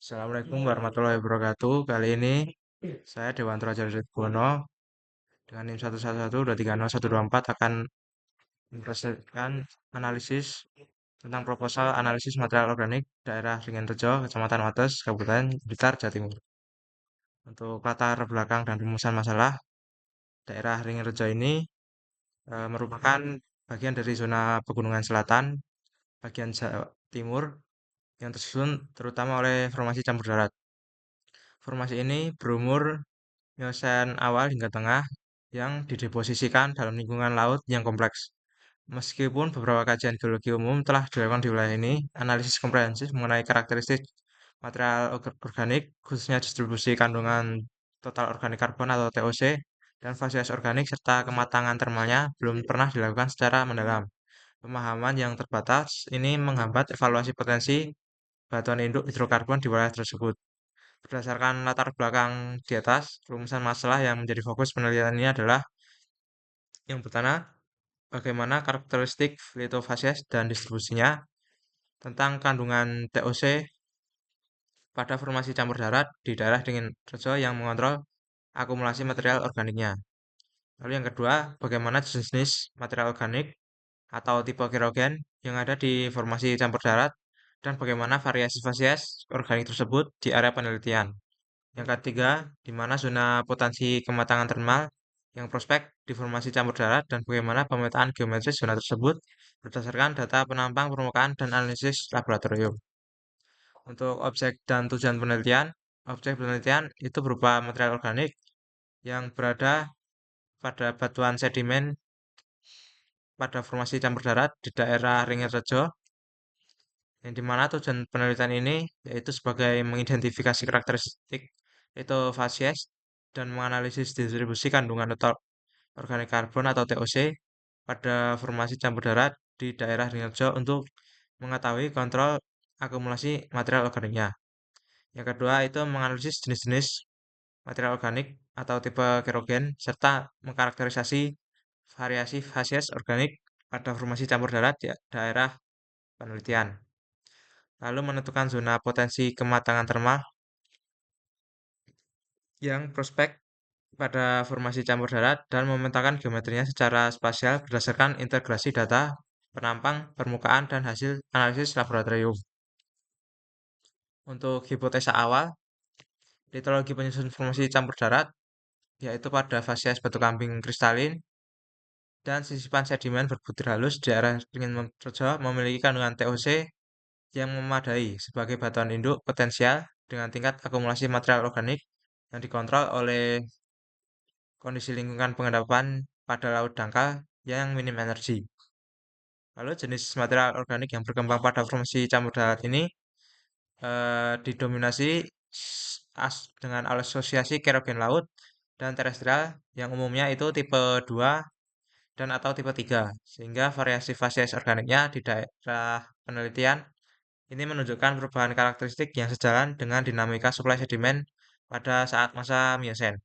Assalamualaikum warahmatullahi wabarakatuh. Kali ini saya Dewantara Bono dengan NIM 111-230-124 akan mempresentasikan analisis tentang proposal analisis material organik daerah Ringenrejo, Kecamatan Wates, Kabupaten Blitar, Jawa Timur. Untuk latar belakang dan rumusan masalah, daerah Ringenrejo ini merupakan bagian dari zona pegunungan selatan, bagian Jawa Timur yang tersusun terutama oleh formasi campur darat. Formasi ini berumur Miocen awal hingga tengah yang dideposisikan dalam lingkungan laut yang kompleks. Meskipun beberapa kajian geologi umum telah dilakukan di wilayah ini, analisis komprehensif mengenai karakteristik material organik, khususnya distribusi kandungan total organik karbon atau TOC, dan fasies organik serta kematangan termalnya belum pernah dilakukan secara mendalam. Pemahaman yang terbatas ini menghambat evaluasi potensi batuan induk hidrokarbon di wilayah tersebut. Berdasarkan latar belakang di atas, rumusan masalah yang menjadi fokus penelitian ini adalah yang pertama, bagaimana karakteristik litofasies dan distribusinya, tentang kandungan TOC pada formasi campur darat di daerah dingin rejo yang mengontrol akumulasi material organiknya. Lalu yang kedua, bagaimana jenis-jenis material organik atau tipe kerogen yang ada di formasi campur darat dan bagaimana variasi fasies organik tersebut di area penelitian. Yang ketiga, di mana zona potensi kematangan termal yang prospek di formasi campur darat dan bagaimana pemetaan geometris zona tersebut berdasarkan data penampang permukaan dan analisis laboratorium. Untuk objek dan tujuan penelitian, objek penelitian itu berupa material organik yang berada pada batuan sedimen pada formasi campur darat di daerah Ringin Rejo, yang dimana tujuan penelitian ini yaitu sebagai mengidentifikasi karakteristik itu fasies dan menganalisis distribusi kandungan total organik karbon atau TOC pada formasi campur darat di daerah Ringin untuk mengetahui kontrol akumulasi material organiknya. Yang kedua itu menganalisis jenis-jenis material organik atau tipe kerogen serta mengkarakterisasi variasi fasies organik pada formasi campur darat di daerah penelitian. Lalu menentukan zona potensi kematangan termal yang prospek pada formasi campur darat dan memetakan geometrinya secara spasial berdasarkan integrasi data penampang permukaan dan hasil analisis laboratorium. Untuk hipotesa awal, litologi penyusun formasi campur darat yaitu pada fasies batu kambing kristalin dan sisipan sedimen berbutir halus di area ringin rejo memiliki kandungan TOC yang memadai sebagai batuan induk potensial dengan tingkat akumulasi material organik yang dikontrol oleh kondisi lingkungan pengendapan pada laut dangkal yang minim energi. Lalu jenis material organik yang berkembang pada formasi campur darat ini didominasi dengan asosiasi kerogen laut dan terestrial yang umumnya itu tipe 2 dan atau tipe 3, sehingga variasi fasies organiknya di daerah penelitian ini menunjukkan perubahan karakteristik yang sejalan dengan dinamika suplai sedimen pada saat masa Miocen.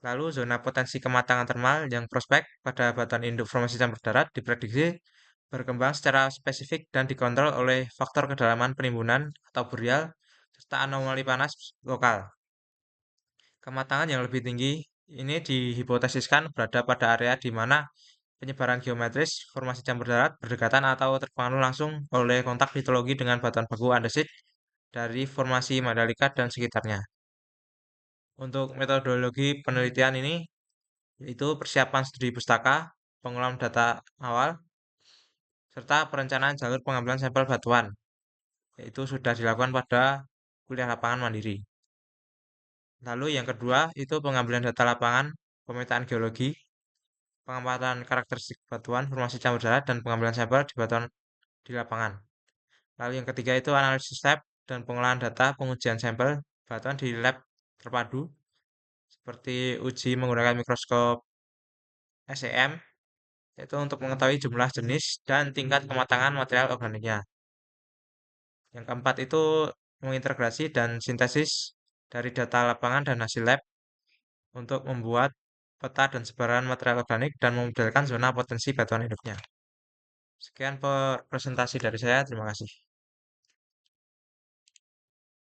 Lalu zona potensi kematangan termal yang prospek pada batuan induk formasi campur darat diprediksi berkembang secara spesifik dan dikontrol oleh faktor kedalaman penimbunan atau burial serta anomali panas lokal. Kematangan yang lebih tinggi ini dihipotesiskan berada pada area di mana penyebaran geometris formasi campur darat berdekatan atau terpengaruh langsung oleh kontak litologi dengan batuan baku andesit dari formasi Mandalika dan sekitarnya. Untuk metodologi penelitian ini yaitu persiapan studi pustaka, pengolahan data awal, serta perencanaan jalur pengambilan sampel batuan, yaitu sudah dilakukan pada kuliah lapangan mandiri. Lalu yang kedua itu pengambilan data lapangan, pemetaan geologi, pengamatan karakteristik batuan, formasi campur darat, dan pengambilan sampel di batuan di lapangan. Lalu yang ketiga itu analisis lab dan pengolahan data pengujian sampel batuan di lab terpadu, seperti uji menggunakan mikroskop SEM, yaitu untuk mengetahui jumlah jenis dan tingkat kematangan material organiknya. Yang keempat itu mengintegrasi dan sintesis dari data lapangan dan hasil lab untuk membuat peta dan sebaran material organik dan memodelkan zona potensi batuan hidupnya. Sekian presentasi dari saya. Terima kasih.